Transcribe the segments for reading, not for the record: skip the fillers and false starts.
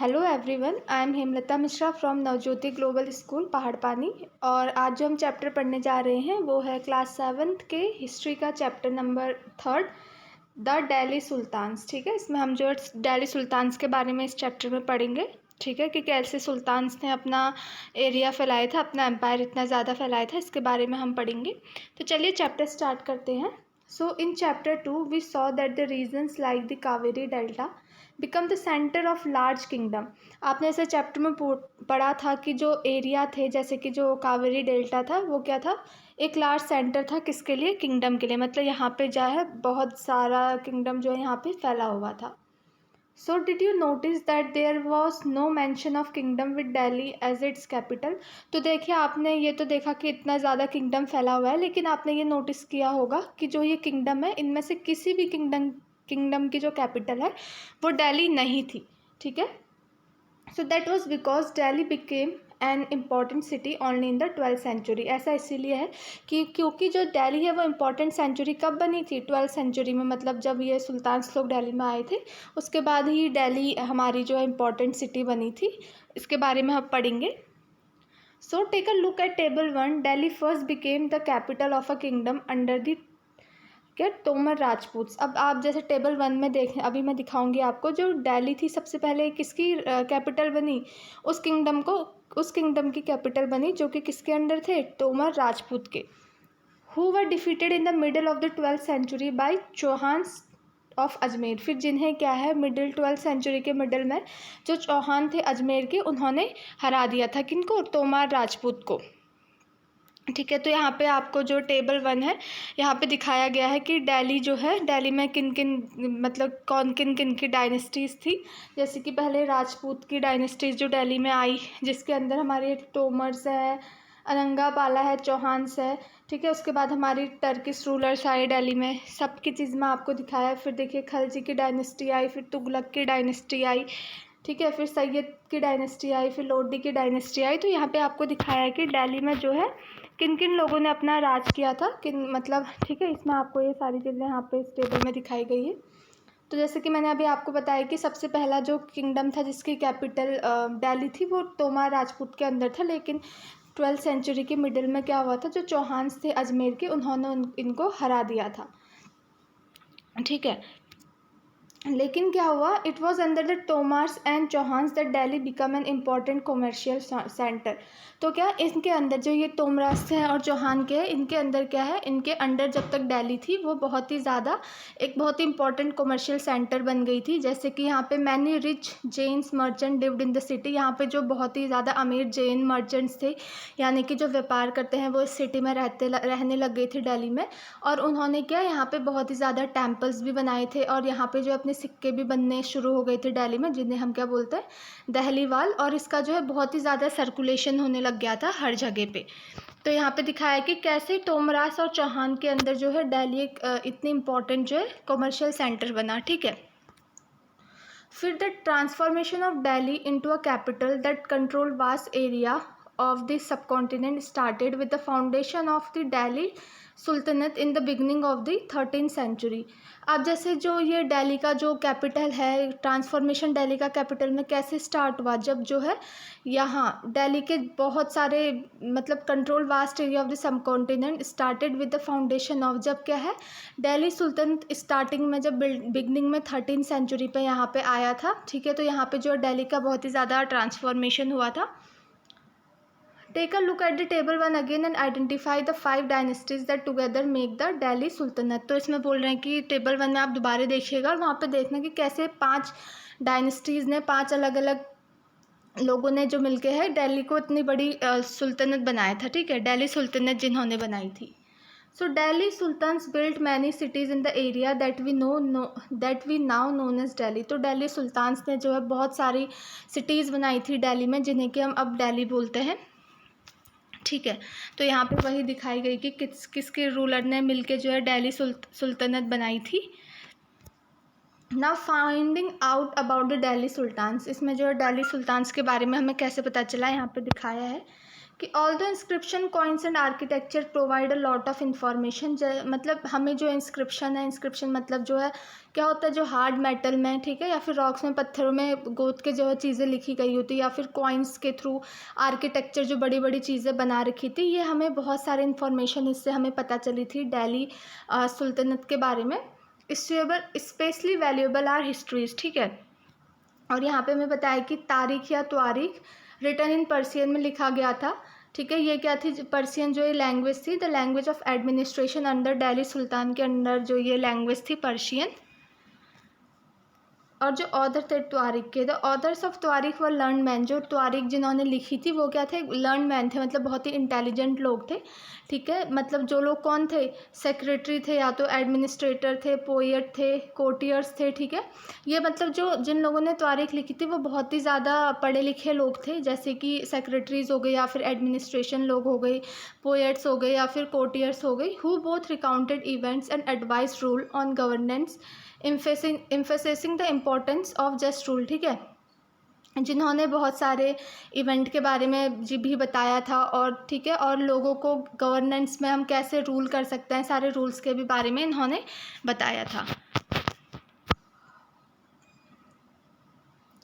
Hello everyone, I am Hemlata Mishra from Navjyoti global school Paharpani. और आज जो हम चैप्टर पढ़ने जा रहे हैं वो है क्लास 7th के हिस्ट्री का chapter number 3, the Delhi sultans. ठीक है, इसमें हम जो दिल्ली सुल्तान्स के बारे में इस चैप्टर में पढ़ेंगे। ठीक है, कि कैसे सुल्तान्स ने अपना एरिया फैलाया था, अपना एम्पायर इतना ज़्यादा फैलाया था, इसके बारे में हम पढ़ेंगे। तो चलिए चैप्टर स्टार्ट करते हैं। So in chapter 2 we saw that the regions like the Kaveri delta become the centre of large kingdom. आपने ऐसे चैप्टर में पढ़ा था कि जो एरिया थे, जैसे कि जो कावेरी डेल्टा था, वो क्या था, एक लार्ज सेंटर था। किसके लिए? किंगडम के लिए। मतलब यहाँ पे जो है बहुत सारा किंगडम जो है यहाँ पे फैला हुआ था। So did you notice that there was no mention of kingdom with Delhi as its capital. तो देखिए, आपने ये तो देखा कि इतना ज़्यादा किंगडम फैला हुआ है, लेकिन आपने ये नोटिस किया होगा कि जो ये किंगडम है, इनमें से किसी भी किंगडम की जो कैपिटल है वो दिल्ली नहीं थी। ठीक है, so that was because Delhi became an important city only in the 12th century. ऐसा इसीलिए है कि क्योंकि जो दिल्ली है वो इम्पॉर्टेंट सेंचुरी कब बनी थी? 12th सेंचुरी में। मतलब जब ये सुल्तान्स लोग दिल्ली में आए थे, उसके बाद ही दिल्ली हमारी जो है इम्पॉर्टेंट सिटी बनी थी। इसके बारे में हम पढ़ेंगे। So take a look at table 1। Delhi first became the capital of a kingdom under the क्या? तोमर राजपूत। अब आप जैसे टेबल 1 में देखें, अभी मैं दिखाऊंगी आपको, जो दिल्ली थी सबसे पहले किसकी कैपिटल बनी? उस किंगडम की कैपिटल बनी जो कि किसके अंडर थे? तोमर राजपूत के। Who were defeated in the middle of the 12th century by Chauhans of Ajmer. फिर जिन्हें क्या है, मिडिल 12th सेंचुरी के मिडल में जो चौहान थे अजमेर के, उन्होंने हरा दिया था। किनको? तोमर राजपूत को। ठीक है, तो यहाँ पे आपको जो टेबल 1 है, यहाँ पे दिखाया गया है कि दिल्ली जो है, दिल्ली में किन किन, मतलब किन किन की डायनेस्टीज़ थी। जैसे कि पहले राजपूत की डायनेस्टीज़ जो दिल्ली में आई, जिसके अंदर हमारे तोमर्स है, अनंगापाला है, चौहान्स है। ठीक है, उसके बाद हमारी टर्किश रूलर्स आए दिल्ली में। सबकी चीज़ में आपको दिखाया है। फिर देखिए, खलजी की डायनेस्टी आई, फिर तुगलक की डायनेस्टी आई। ठीक है, फिर सैयद की डायनेस्टी आई, फिर लोडी की डायनेस्टी आई। तो यहाँ पे आपको दिखाया है कि दिल्ली में जो है किन किन लोगों ने अपना राज किया था, किन, मतलब ठीक है, इसमें आपको ये सारी चीज़ें यहाँ पे इस टेबल में दिखाई गई है। तो जैसे कि मैंने अभी आपको बताया कि सबसे पहला जो किंगडम था जिसकी कैपिटल दिल्ली थी, वो तोमर राजपूत के अंदर था। लेकिन 12th सेंचुरी के मिडिल में क्या हुआ था, जो चौहान्स थे अजमेर के, उन्होंने इनको हरा दिया था। ठीक है, लेकिन क्या हुआ, it was under the Tomars and Chauhans that Delhi become an important commercial centre. तो क्या इनके अंदर जो ये तोमरास हैं और चौहान के हैं, इनके अंदर क्या है, इनके अंडर जब तक दिल्ली थी वो बहुत ही ज़्यादा एक बहुत ही इंपॉर्टेंट कॉमर्शियल सेंटर बन गई थी। जैसे कि यहाँ पे many rich Jains merchant lived in the city. यहाँ पे जो बहुत ही ज़्यादा अमीर जैन मर्चेंट्स थे, यानी कि जो व्यापार करते हैं, वो इस सिटी में रहने लग गई थी दिल्ली में। और उन्होंने क्या, यहाँ पे बहुत ही ज़्यादा टेम्पल्स भी बनाए थे, और यहाँ पे जो अपने सिक्के भी बनने शुरू हो गए थे दिल्ली में, जिन्हें हम क्या बोलते हैं, दहलीवाल। और इसका जो है बहुत ही ज़्यादा सर्कुलेशन होने लग गया था हर जगह पे। तो यहाँ पे दिखाया है कि कैसे तोमरास और चौहान के अंदर जो है दिल्ली एक इतनी इम्पोर्टेंट जो है कॉमर्शियल सेंटर बना। ठीक है, फिर the transformation of Delhi into a capital that control vast area of the subcontinent started with the foundation of the Delhi sultanate in the beginning of the 13th century. अब जैसे जो ये दिल्ली का जो कैपिटल है, ट्रांसफॉर्मेशन दिल्ली का कैपिटल में कैसे स्टार्ट हुआ, जब जो है यहाँ दिल्ली के बहुत सारे, मतलब control vast area of the सब continent started with the foundation of, जब क्या है, दिल्ली सुल्तनत स्टार्टिंग में, जब बिगनिंग में 13th सेंचुरी पे यहाँ पे आया था। ठीक है, तो यहाँ पे जो दिल्ली का बहुत ही ज़्यादा ट्रांसफॉर्मेशन हुआ था। Take a look at the table 1 again and identify the 5 dynasties that together make the Delhi sultanate. तो इसमें बोल रहे हैं कि टेबल 1 में आप दोबारा देखिएगा और वहाँ पे देखना कि कैसे 5 डायनेस्टीज़ ने, 5 अलग अलग लोगों ने जो मिलके है दिल्ली को इतनी बड़ी सुल्तनत बनाया था। ठीक है, दिल्ली सुल्तनत जिन्होंने बनाई थी। So Delhi sultans built many cities in the area that we now known as Delhi. तो दिल्ली सुल्तान्स ने जो है बहुत सारी सिटीज़ बनाई थी दिल्ली में, जिन्हें कि हम अब दिल्ली बोलते हैं। ठीक है, तो यहाँ पे वही दिखाई गई कि किसके रूलर ने मिलके जो है दिल्ली सुल्तनत बनाई थी। Now finding out about the Delhi sultans. इसमें जो है दिल्ली सुल्तान्स के बारे में हमें कैसे पता चला, यहाँ पे दिखाया है कि all the inscription coins and architecture provide a lot of information. मतलब हमें जो इंस्क्रिप्शन है, इंस्क्रिप्शन मतलब जो है क्या होता है, जो हार्ड मेटल में, ठीक है, या फिर रॉक्स में, पत्थरों में गोद के जो है चीज़ें लिखी गई होती, या फिर कॉइन्स के थ्रू आर्किटेक्चर जो बड़ी बड़ी चीज़ें बना रखी थी, ये हमें बहुत सारे इन्फॉर्मेशन इससे हमें पता चली थी दिल्ली सुल्तनत के बारे में। स्पेशली वैल्यूएबल आर हिस्ट्रीज, ठीक है। और यहाँ पे हमें बताया कि तारीख या त्वारीख रिटन इन पर्सियन में लिखा गया था, ठीक है। ये क्या थी, पर्सियन जो ये लैंग्वेज थी, the language of administration under Delhi sultan के अंडर जो ये लैंग्वेज थी पर्शियन। और जो ऑथर थे त्वारीख के, द ऑथर्स ऑफ त्वारीख व लर्न मैन, जो त्वारीख जिन्होंने लिखी थी वो क्या थे, लर्न मैन थे, मतलब बहुत ही इंटेलिजेंट लोग थे, ठीक है। मतलब जो लोग कौन थे, सेक्रेटरी थे या तो एडमिनिस्ट्रेटर थे, पोएट थे, कोर्टियर्स थे, ठीक है। ये मतलब जो जिन लोगों ने त्वारीख लिखी थी वो बहुत ही ज़्यादा पढ़े लिखे लोग थे, जैसे कि सेक्रेटरीज हो गए या फिर एडमिनिस्ट्रेशन लोग हो गए, पोएट्स हो गए या फिर कोर्टियर्स हो गई, who both recounted events and advice rule on governance emphasizing the importance of just rule, ठीक है। जिन्होंने बहुत सारे इवेंट के बारे में जी भी बताया था, और ठीक है, और लोगों को गवर्नेंस में हम कैसे रूल कर सकते हैं, सारे रूल्स के भी बारे में इन्होंने बताया था।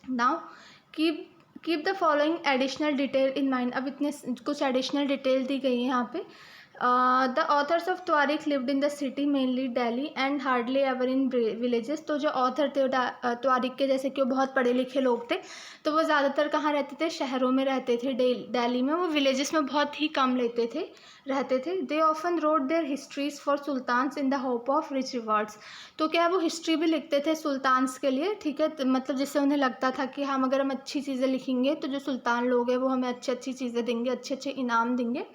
Now keep the following additional detail in mind. अब इतने कुछ एडिशनल डिटेल दी गई है यहाँ पे। The authors of tawarikh lived in the city mainly Delhi and hardly ever in villages. तो जो ऑथर थे त्वारीख के, जैसे कि वो बहुत पढ़े लिखे लोग थे, तो वो ज़्यादातर कहाँ रहते थे, शहरों में रहते थे दिल्ली में, वो विलेजेस में बहुत ही कम रहते थे। They often wrote their histories for sultans in the hope of rich rewards. तो क्या है, वो हिस्ट्री भी लिखते थे सुल्तान्स के लिए, ठीक है, मतलब जिससे उन्हें लगता था कि हम अगर हम अच्छी चीज़ें लिखेंगे तो जो सुल्तान लोग हैं वो हमें अच्छी अच्छी चीज़ें देंगे, अच्छे अच्छे इनाम देंगे।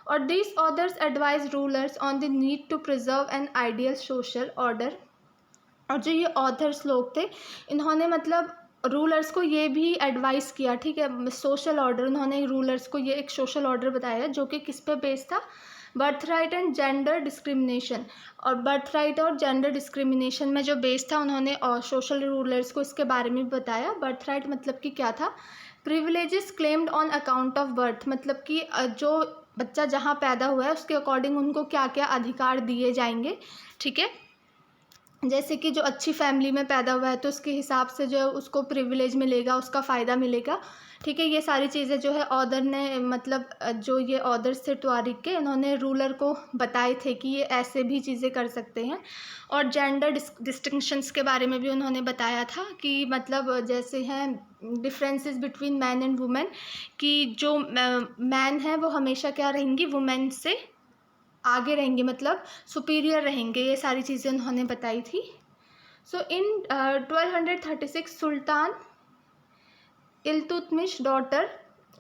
और these authors advise rulers on the need to preserve an ideal social order। और जो ये ऑथर्स लोग थे, इन्होंने मतलब रूलर्स को ये भी एडवाइस किया, ठीक है, सोशल ऑर्डर। उन्होंने रूलर्स को ये एक सोशल ऑर्डर बताया जो कि किस पे बेस्ड था, birth right and gender discrimination. और बर्थ राइट और जेंडर डिस्क्रिमिनेशन में जो बेस्ड था, उन्होंने और सोशल रूलर्स को इसके बारे में भी बताया। बर्थ राइट मतलब कि क्या था, privileges claimed on account of birth, मतलब कि जो बच्चा जहाँ पैदा हुआ है उसके अकॉर्डिंग उनको क्या क्या अधिकार दिए जाएंगे, ठीक है। जैसे कि जो अच्छी फैमिली में पैदा हुआ है तो उसके हिसाब से जो है उसको प्रिविलेज मिलेगा, उसका फ़ायदा मिलेगा, ठीक है। ये सारी चीज़ें जो है ऑर्डर ने, मतलब जो ये ऑर्डर्स थे त्वारीख के, इन्होंने रूलर को बताए थे कि ये ऐसे भी चीज़ें कर सकते हैं। और जेंडर डिस्टिंक्शंस के बारे में भी उन्होंने बताया था कि मतलब जैसे हैं differences between man and women, कि जो मैन है वो हमेशा क्या रहेंगी, वुमेन से आगे रहेंगे, मतलब सुपीरियर रहेंगे। ये सारी चीज़ें उन्होंने बताई थी। सो इन 1236 सुल्तान इल्तुतमिश डॉटर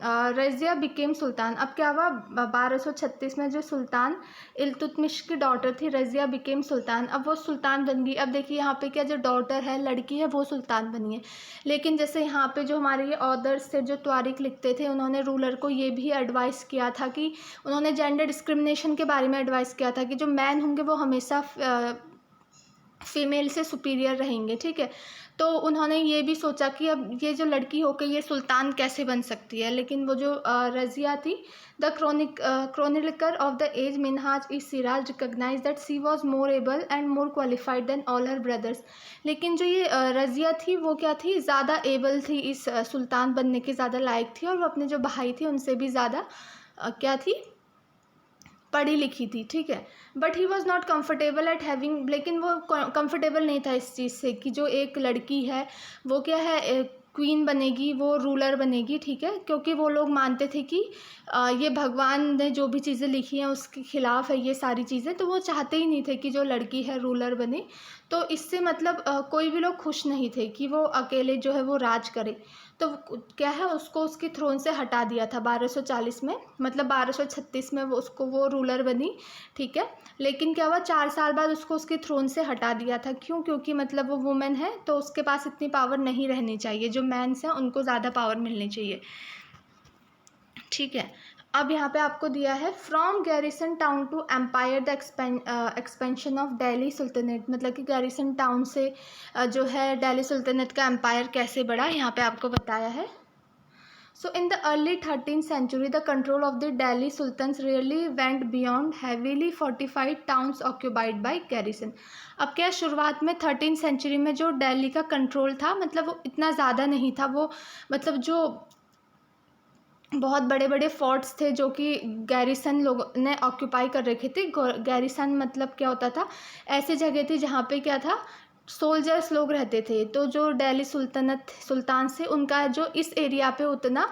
रज़िया बिकेम सुल्तान। अब क्या हुआ, 1236 में जो सुल्तान इल्तुतमिश की डॉटर थी रज़िया बिकेम सुल्तान, अब वो सुल्तान बन गई। अब देखिए यहाँ पे क्या, जो डॉटर है, लड़की है, वो सुल्तान बनी है। लेकिन जैसे यहाँ पे जो हमारे ये ऑथर्स थे जो त्वारीख लिखते थे, उन्होंने रूलर को ये भी एडवाइस किया था कि उन्होंने जेंडर डिस्क्रिमिनेशन के बारे में एडवाइस किया था कि जो मैन होंगे वो हमेशा फीमेल से सुपीरियर रहेंगे, ठीक है। तो उन्होंने ये भी सोचा कि अब ये जो लड़की होकर ये सुल्तान कैसे बन सकती है। लेकिन वो जो रज़िया थी, the chronicler of the age Minhaj i Siraj recognise that she was more able and more qualified than all her brothers. लेकिन जो ये रज़िया थी वो क्या थी, ज़्यादा एबल थी, इस सुल्तान बनने की ज़्यादा लायक थी, और वो अपने जो भाई थे उनसे भी ज़्यादा क्या थी, पढ़ी लिखी थी, ठीक है। But he was not comfortable eight having, लेकिन वो कम्फर्टेबल नहीं था इस चीज़ से कि जो एक लड़की है वो क्या है, क्वीन बनेगी, वो रूलर बनेगी, ठीक है। क्योंकि वो लोग मानते थे कि ये भगवान ने जो भी चीज़ें लिखी हैं उसके खिलाफ़ है ये सारी चीज़ें, तो वो चाहते ही नहीं थे कि जो लड़की है रूलर बने। तो इससे मतलब कोई भी लोग खुश नहीं थे कि वो अकेले जो है वो राज करे। तो क्या है, उसको उसकी थ्रोन से हटा दिया था 1240 में, मतलब 1236 में वो रूलर बनी, ठीक है। लेकिन क्या हुआ, 4 साल बाद उसको उसके थ्रोन से हटा दिया था। क्यों? क्योंकि मतलब वो वुमेन है तो उसके पास इतनी पावर नहीं रहनी चाहिए, जो मैंस हैं उनको ज़्यादा पावर मिलनी चाहिए, ठीक है। अब यहाँ पे आपको दिया है from garrison town to empire the expansion of Delhi sultanate, मतलब कि गैरिसन टाउन से जो है दिल्ली सुल्तनत का एम्पायर कैसे बढ़ा, यहाँ पे आपको बताया है। So in the early 13th century, the control of the Delhi Sultans really went beyond heavily fortified towns occupied by garrison. अब क्या शुरुआत में 13th सेंचुरी में जो दिल्ली का कंट्रोल था, मतलब वो इतना ज़्यादा नहीं था, वो मतलब जो बहुत बड़े बड़े फोर्ट्स थे जो कि गैरिसन लोगों ने ऑक्यूपाई कर रखे थे। गैरिसन मतलब क्या होता था, ऐसी जगह थी जहाँ पे क्या था, सोल्जर्स लोग रहते थे। तो जो दिल्ली सुल्तान से उनका जो इस एरिया पे उतना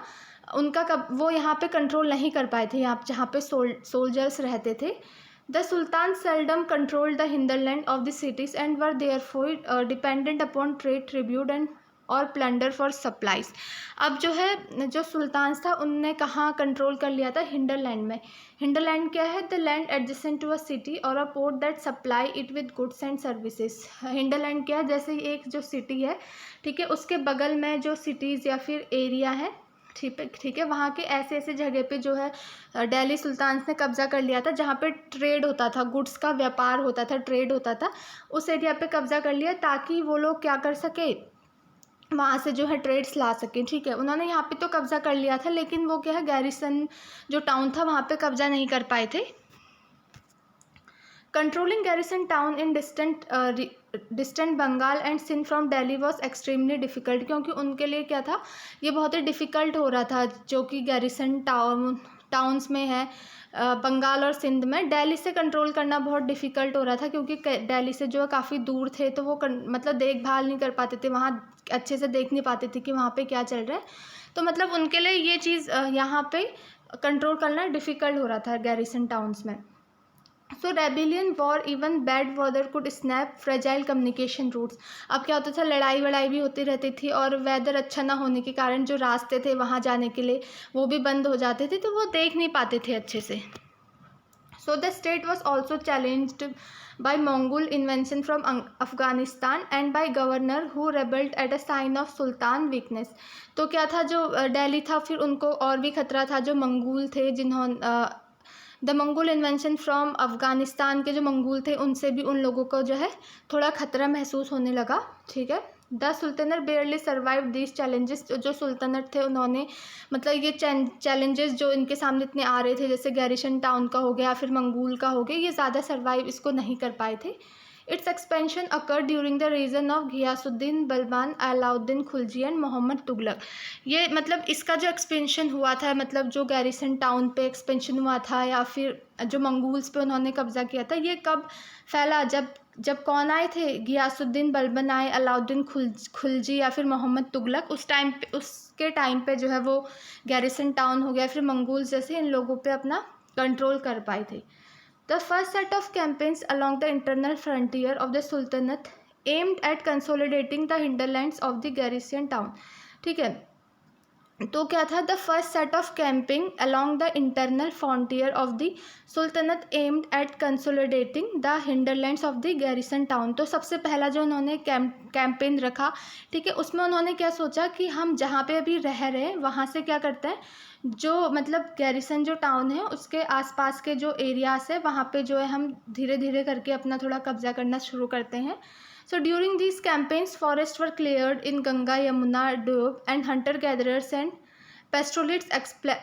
उनका वो यहाँ पे कंट्रोल नहीं कर पाए थे, यहाँ जहाँ पे सोल्जर्स रहते थे। The sultan seldom control the hinterland of the cities and were therefore dependent upon trade, tribute and or plunder for supplies. अब जो है, जो सुल्तान था उनने कहाँ कंट्रोल कर लिया था, हिंडरलैंड में। हिंडरलैंड क्या है, the land adjacent to a city or a port that supply it with goods and services. Hinterland क्या है, जैसे एक जो सिटी है, ठीक है, उसके बगल में जो सिटीज़ या फिर एरिया है, ठीक है, वहाँ के ऐसे ऐसे जगह पे जो है दिल्ली सुल्तान ने कब्जा कर लिया था, जहाँ पे ट्रेड होता था, गुड्स का व्यापार होता था, ट्रेड होता था, उस एरिया पे कब्जा कर लिया ताकि वो लोग क्या कर सके, वहाँ से जो है ट्रेड्स ला सकें। ठीक है, उन्होंने यहाँ पे तो कब्जा कर लिया था, लेकिन वो क्या है, गैरिसन जो टाउन था वहाँ पे कब्जा नहीं कर पाए थे। Controlling garrison town in distant Bengal and Sindh from Delhi was extremely difficult, क्योंकि उनके लिए क्या था, ये बहुत ही डिफ़िकल्ट हो रहा था, जो कि गैरिसन टाउन्स में है बंगाल और सिंध में, दिल्ली से कंट्रोल करना बहुत डिफ़िकल्ट हो रहा था, क्योंकि दिल्ली से जो है काफ़ी दूर थे, तो वो मतलब देखभाल नहीं कर पाते थे, वहाँ अच्छे से देख नहीं पाते थे कि वहाँ पे क्या चल रहा है। तो मतलब उनके लिए ये चीज़ यहाँ पे कंट्रोल करना डिफ़िकल्ट हो रहा था गैरिसन टाउन्स में। So rebellion, war, even bad weather could snap fragile communication routes. अब क्या होता था, लड़ाई वड़ाई भी होती रहती थी, और वेदर अच्छा ना होने के कारण जो रास्ते थे वहाँ जाने के लिए वो भी बंद हो जाते थे, तो वो देख नहीं पाते थे अच्छे से। So the state was also challenged by Mongol invasion from Afghanistan and by governor who rebelled at a sign of Sultan weakness। तो क्या था, जो दिल्ली था, फिर उनको और भी खतरा था, जो मंगोल थे, जिन्होंने the Mongol invention from Afghanistan के जो मंगोल थे, उनसे भी उन लोगों को जो है थोड़ा खतरा महसूस होने लगा। ठीक है, द सुल्तनत बेयरली सर्वाइव दीज चैलेंजेस। जो सुल्तनत थे उन्होंने मतलब ये चैलेंजेस जो इनके सामने इतने आ रहे थे, जैसे गैरिसन टाउन का हो गया, फिर मंगोल का हो गया, ये ज़्यादा सर्वाइव इसको नहीं कर पाए थे। Its expansion occur during the reason of Ghiyasuddin Balban, Alauddin Khilji and Muhammad Tughlaq. ये मतलब इसका जो एक्सपेंशन हुआ था, मतलब जो गैरिसन टाउन पे एक्सपेंशन हुआ था या फिर जो मंगोल्स पे उन्होंने कब्जा किया था, ये कब फैला, जब कौन आए थे, घियासुद्दीन बलबन आए, अलाउद्दीन खिलजी या फिर मोहम्मद तुगलक, उस टाइम पे, उसके टाइम पे जो है वो गैरिसन टाउन हो गया, फिर मंगोल्स जैसे इन लोगों पे अपना कंट्रोल कर पाए थे। The first set of campaigns along the internal frontier of the sultanate aimed at consolidating the hinterlands of the garrison town. ठीक है, तो क्या था, the first set of camping along the internal frontier of the sultanate aimed at consolidating the hinterlands of the garrison town. तो सबसे पहला जो उन्होंने कैंपेन रखा, ठीक है, उसमें उन्होंने क्या सोचा कि हम जहाँ पे अभी रह रहे हैं वहाँ से क्या करते हैं, जो मतलब गैरिसन जो टाउन है उसके आसपास के जो एरियाज है वहाँ पे जो है हम धीरे धीरे करके अपना थोड़ा कब्जा करना शुरू करते हैं। So during these campaigns, forests were cleared in Ganga, Yamuna, Doab, and hunter-gatherers and pastoralists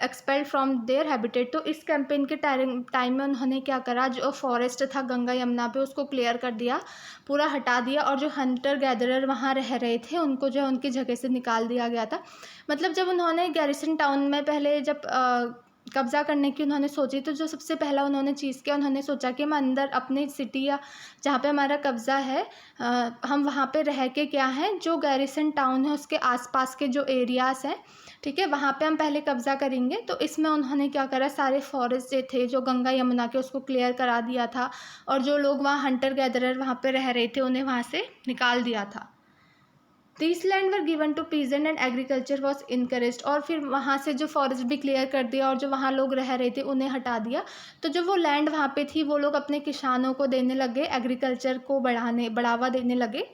expelled from their habitat। तो इस कैंपेन के टाइम में उन्होंने क्या करा, जो फॉरेस्ट था गंगा यमुना पे उसको क्लियर कर दिया, पूरा हटा दिया, और जो हंटर गैदरर वहाँ रह रहे थे उनको जो है उनकी जगह से निकाल दिया गया था। मतलब जब उन्होंने गैरिसन टाउन में पहले जब कब्ज़ा करने की उन्होंने सोची, तो जो सबसे पहला उन्होंने चीज़ किया, उन्होंने सोचा कि हम अंदर अपने सिटी या जहाँ पे हमारा कब्ज़ा है हम वहाँ पे रह के क्या है, जो गैरिसन टाउन है उसके आसपास के जो एरियाज़ हैं, ठीक है, वहाँ पे हम पहले कब्ज़ा करेंगे। तो इसमें उन्होंने क्या करा, सारे फॉरेस्ट जो थे जो गंगा यमुना के उसको क्लियर करा दिया था, और जो लोग वहाँ हंटर गैदरर वहाँ पे रह रहे थे उन्हें वहाँ से निकाल दिया था। These land were given to peasant and agriculture was encouraged। और फिर वहाँ से जो फॉरेस्ट भी क्लियर कर दिया और जो वहाँ लोग रह रहे थे उन्हें हटा दिया, तो जो वो लैंड वहाँ पे थी वो लोग अपने किसानों को देने लगे, एग्रीकल्चर को बढ़ावा देने लगे।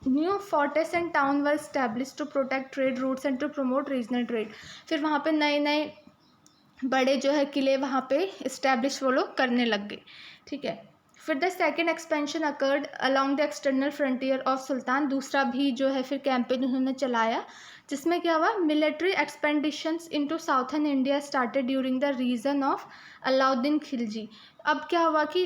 New forts and town were established to protect trade routes and to promote regional trade. फिर वहाँ पे नए नए बड़े जो है किले वहाँ पे इस्टेब्लिश वो लोग करने लग गए। ठीक है, फिर the second expansion occurred along the external frontier of sultan, दूसरा भी जो है फिर कैंपेन उन्होंने चलाया, जिसमें क्या हुआ, military expeditions into southern India started during the reason of Alauddin Khilji. अब क्या हुआ कि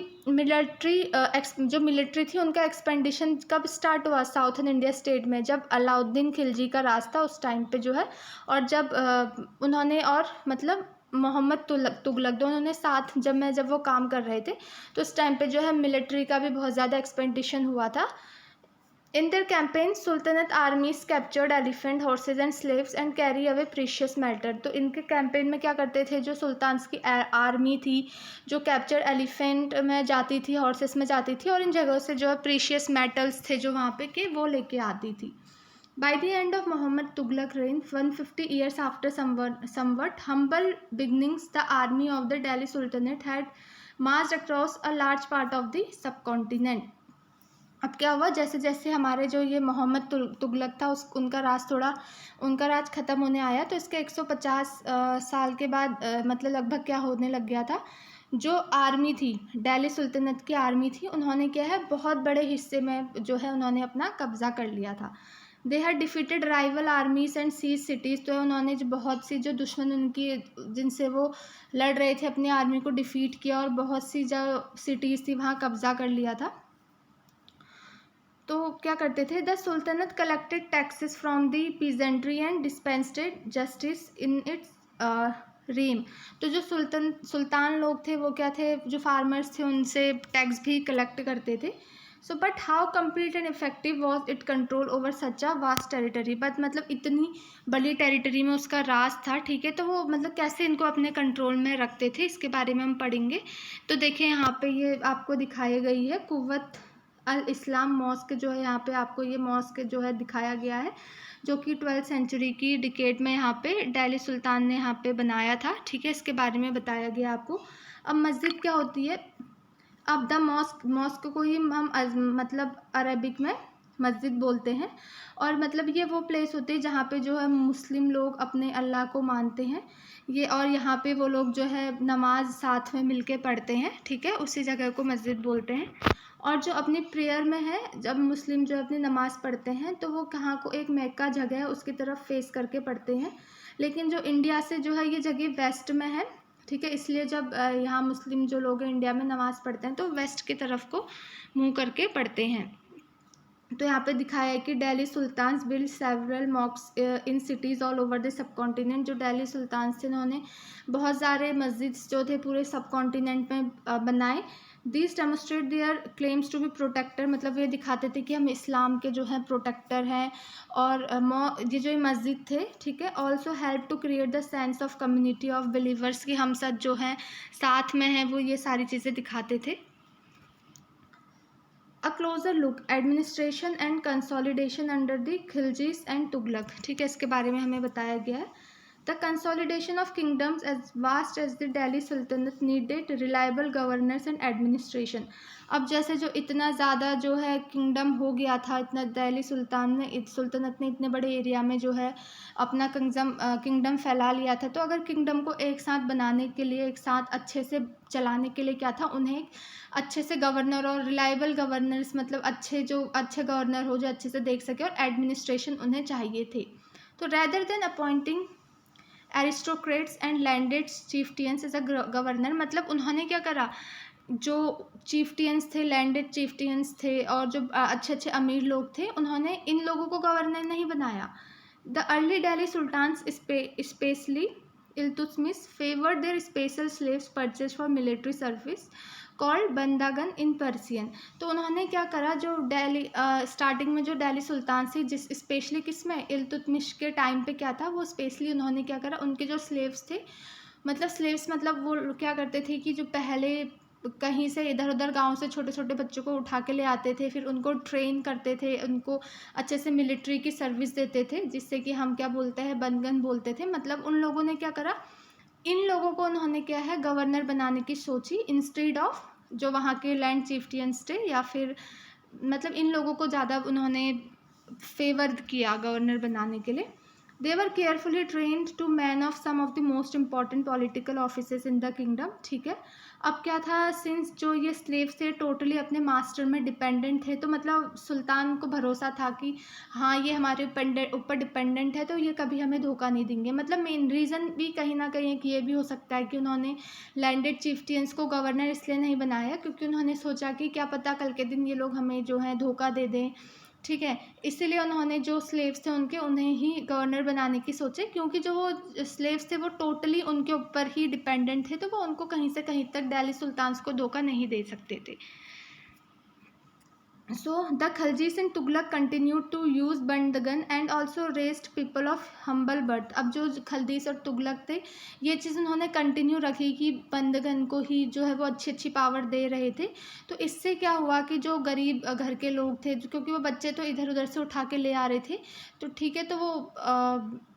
जो मिलिट्री थी उनका एक्सपेंडिशन कब स्टार्ट हुआ, साउथर्न इंडिया स्टेट में, जब अलाउद्दीन खिलजी का राज था उस टाइम पे जो है, और जब उन्होंने और मतलब मोहम्मद तुगलक दोनों ने साथ जब वो काम कर रहे थे, तो उस टाइम पे जो है मिलिट्री का भी बहुत ज़्यादा एक्सपेंडिशन हुआ था। In their campaign सुल्तनत आर्मीज captured elephant, horses and slaves and carry away precious matter. तो इनके कैंपेन में क्या करते थे, जो सुल्तान की आर्मी थी जो कैप्चर एलिफेंट में जाती थी, हॉर्सेस में जाती थी, और इन जगहों से जो है प्रीशियस मेटल्स थे जो वहाँ पे के वो लेके आती थी। By the end of Muhammad Tughlaq reign, 150 years after somewhat humble beginnings, the army of the Delhi Sultanate had marched across a large part of the subcontinent. अब क्या हुआ, जैसे जैसे हमारे जो ये मोहम्मद तुगलक था उनका राज ख़त्म होने आया, तो इसके 150 साल के बाद मतलब लगभग क्या होने लग गया था, जो आर्मी थी, दिल्ली सुल्तनत की आर्मी थी, उन्होंने क्या है बहुत बड़े हिस्से में जो है उन्होंने अपना कब्ज़ा कर लिया था। They had defeated rival armies and seized cities, तो उन्होंने जो बहुत सी जो दुश्मन उनकी जिनसे वो लड़ रहे थे अपनी आर्मी को डिफीट किया, और बहुत सी जो सिटीज़ थी वहाँ कब्ज़ा कर लिया था। तो क्या करते थे, the sultanate collected taxes from the peasantry and dispensed justice in its realm. तो जो सुल्तान लोग थे वो क्या थे, जो फार्मर्स थे उनसे टैक्स भी कलेक्ट करते थे। So but how complete and effective was it control over such a vast territory, but मतलब इतनी बड़ी टेरिटरी में उसका राज था, ठीक है, तो वो मतलब कैसे इनको अपने कंट्रोल में रखते थे, इसके बारे में हम पढ़ेंगे। तो देखिए यहाँ पे ये आपको दिखाई गई है कुव्वत अल इस्लाम मॉस्क, जो है यहाँ पे आपको ये मॉस्क जो है दिखाया गया है, जो कि 12th सेंचुरी की डिकेड में यहाँ पे दिल्ली सुल्तान ने यहाँ पे बनाया था, ठीक है, इसके बारे में बताया गया आपको। अब मस्जिद क्या होती है, अब द मॉस्क को ही हम मतलब अरबिक में मस्जिद बोलते हैं, और मतलब ये वो प्लेस होती है जहाँ पे जो है मुस्लिम लोग अपने अल्लाह को मानते हैं ये, और यहाँ पे वो लोग जो है नमाज साथ में मिलके पढ़ते हैं, ठीक है, उसी जगह को मस्जिद बोलते हैं। और जो अपनी प्रेयर में है, जब मुस्लिम जो अपनी नमाज़ पढ़ते हैं तो वो कहाँ को, एक मक्का जगह है उसकी तरफ फेस करके पढ़ते हैं, लेकिन जो इंडिया से जो है ये जगह वेस्ट में है, ठीक है, इसलिए जब यहाँ मुस्लिम जो लोग हैं इंडिया में नमाज़ पढ़ते हैं तो वेस्ट की तरफ को मुँह करके पढ़ते हैं। तो यहाँ पे दिखाया है कि Delhi sultans build several mosque in cities all over the subcontinent. जो दिल्ली सुल्तान थे उन्होंने बहुत सारे मस्जिद जो थे पूरे सब कॉन्टिनेंट में बनाए। These demonstrate their claims to be protector, मतलब ये दिखाते थे कि हम इस्लाम के जो है प्रोटेक्टर हैं, और ये जो मस्जिद थे, ठीक है, also help to create the sense of community of believers, कि हम सब जो हैं साथ में हैं, वो ये सारी चीज़ें दिखाते थे। A closer look administration and consolidation under the Khiljis and Tughlaq, ठीक है, इसके बारे में हमें बताया गया है। The consolidation of kingdoms as vast as the Delhi sultanate needed reliable governance and administration. अब जैसे जो इतना ज़्यादा जो है किंगडम हो गया था, इतना दिल्ली सुल्तनत ने इतने बड़े एरिया में जो है अपना किंगडम फैला लिया था, तो अगर किंगडम को एक साथ बनाने के लिए, एक साथ अच्छे से चलाने के लिए क्या था, उन्हें अच्छे से गवर्नर और रिलायबल गवर्नर्स, मतलब अच्छे गवर्नर हो जो अच्छे से देख सके, और एडमिनिस्ट्रेशन उन्हें चाहिए थे। तो rather than appointing aristocrats and landed chieftains as a governor, मतलब उन्होंने क्या करा, जो चीफ्टियंस थे, लैंडेड चीफ्टियंस थे, और जो अच्छे अच्छे अमीर लोग थे, उन्होंने इन लोगों को गवर्नर नहीं बनाया। The early Delhi sultans specially Iltutmish favoured their special slaves purchase for military service called bandagan in Persian. तो उन्होंने क्या करा, जो दिल्ली स्टार्टिंग में जो दिल्ली सुल्तान थी, जिस स्पेशली किस में, इल्तुतमिश के टाइम पे क्या था, वो स्पेशली उन्होंने क्या करा, उनके जो स्लेव्स थे, मतलब वो क्या करते थे कि जो पहले कहीं से इधर उधर गांव से छोटे छोटे बच्चों को उठा के ले आते थे, फिर उनको ट्रेन करते थे, उनको अच्छे से मिलिट्री की सर्विस देते थे, जिससे कि हम क्या बोलते हैं, बनगन बोलते थे। मतलब उन लोगों ने क्या करा, इन लोगों को उन्होंने क्या है गवर्नर बनाने की सोची, इंस्टेड ऑफ जो वहाँ के लैंड चीफ्टियंस थे, या फिर मतलब इन लोगों को ज़्यादा उन्होंने फेवर किया गवर्नर बनाने के लिए। They were carefully trained to man of some of the most important political offices in the kingdom, ठीक है। अब क्या था, सिंस जो ये स्लेव्स थे टोटली अपने मास्टर में डिपेंडेंट थे, तो मतलब सुल्तान को भरोसा था कि हाँ ये हमारे ऊपर डिपेंडेंट है तो ये कभी हमें धोखा नहीं देंगे। मतलब मेन रीज़न भी कहीं ना कहीं एक ये भी हो सकता है कि उन्होंने लैंडेड चिफ्टियंस को गवर्नर इसलिए नहीं बनाया क्योंकि उन्होंने सोचा कि क्या पता कल के दिन ये लोग हमें जो है धोखा दे दें, ठीक है। इसीलिए उन्होंने जो स्लेव्स थे उन्हें ही गवर्नर बनाने की सोचे, क्योंकि जो वो स्लेव्स थे वो टोटली उनके ऊपर ही डिपेंडेंट थे, तो वो उनको कहीं से कहीं तक दिल्ली सुल्तान्स को धोखा नहीं दे सकते थे। So the Khaljis and Tughlaq continued to use Bandhagan and also raised people of humble birth। अब जो खलजीस और तुगलक थे ये चीज़ उन्होंने कंटिन्यू रखी कि बंदगन को ही जो है वो अच्छी अच्छी पावर दे रहे थे। तो इससे क्या हुआ कि जो गरीब घर के लोग थे, क्योंकि वो बच्चे तो इधर उधर से उठा के ले आ रहे थे, तो ठीक है, तो वो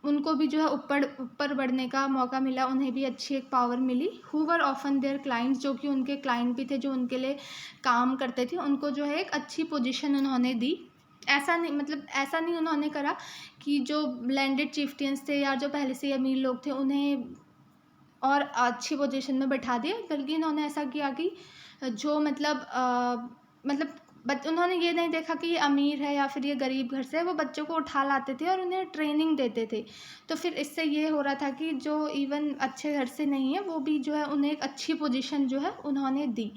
उनको भी जो है ऊपर बढ़ने का मौका मिला, उन्हें भी अच्छी एक पावर मिली। Who were often their clients, जो कि उनके क्लाइंट भी थे, जो उनके लिए काम करते थे, उनको जो है एक अच्छी पोजीशन उन्होंने दी। ऐसा नहीं उन्होंने करा कि जो लैंडेड चिफ्टियंस थे या जो पहले से अमीर लोग थे उन्हें और अच्छी पोजीशन में बैठा दिया, बल्कि इन्होंने ऐसा किया कि जो उन्होंने ये नहीं देखा कि ये अमीर है या फिर ये गरीब घर से है, वो बच्चों को उठा लाते थे और उन्हें ट्रेनिंग देते थे। तो फिर इससे ये हो रहा था कि जो इवन अच्छे घर से नहीं है वो भी जो है उन्हें एक अच्छी पोजीशन जो है उन्होंने दी।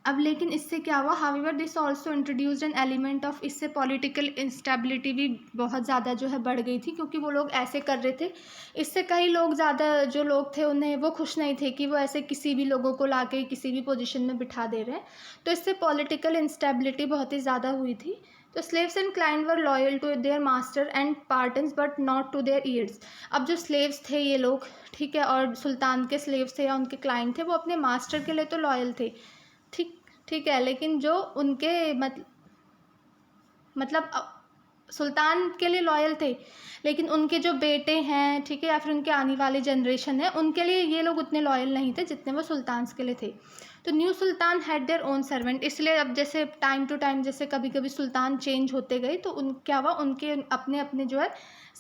अब लेकिन इससे क्या हुआ, however this also introduced an element of, इससे पॉलिटिकल इंस्टेबिलिटी भी बहुत ज़्यादा जो है बढ़ गई थी, क्योंकि वो लोग ऐसे कर रहे थे। इससे कई लोग ज़्यादा जो लोग थे उन्हें वो खुश नहीं थे कि वो ऐसे किसी भी लोगों को लाके किसी भी पोजीशन में बिठा दे रहे हैं। तो इससे पॉलिटिकल इंस्टेबिलिटी बहुत ही ज़्यादा हुई थी। तो slaves and client were loyal to their master and patrons but not to their years. अब जो स्लेव्स थे ये लोग, ठीक है, और सुल्तान के स्लेव्स थे या उनके क्लाइंट थे, वो अपने मास्टर के लिए तो लॉयल थे, ठीक है, लेकिन जो उनके मतलब सुल्तान के लिए लॉयल थे, लेकिन उनके जो बेटे हैं, ठीक है, या फिर उनके आने वाले जनरेशन है, उनके लिए ये लोग उतने लॉयल नहीं थे जितने वो सुल्तान के लिए थे। तो new Sultan had their own servant, इसलिए अब जैसे टाइम टू टाइम जैसे कभी कभी सुल्तान चेंज होते गए तो क्या हुआ, उनके अपने अपने जो है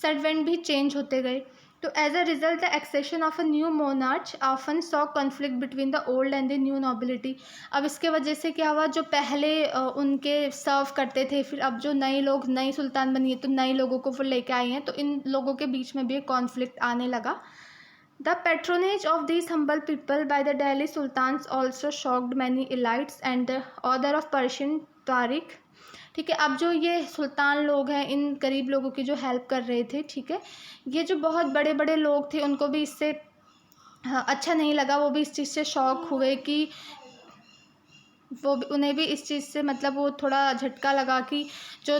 सर्वेंट भी चेंज होते गए। तो as a result the accession of a new monarch often saw conflict between the old and the new nobility. अब इसके वजह से क्या हुआ, जो पहले उनके सर्व करते थे, फिर अब जो नए लोग, नई सुल्तान बनी है तो नए लोगों को वो लेके आए हैं, तो इन लोगों के बीच में भी एक कॉन्फ्लिक्ट आने लगा। The patronage of these humble people by the Delhi sultans also shocked many elites and the author of Persian Tariq, ठीक है। अब जो ये सुल्तान लोग हैं इन गरीब लोगों की जो हेल्प कर रहे थे, ठीक है, ये जो बहुत बड़े बड़े लोग थे उनको भी इससे अच्छा नहीं लगा, वो भी इस चीज़ से शॉक हुए कि उन्हें भी इस चीज़ से मतलब वो थोड़ा झटका लगा कि जो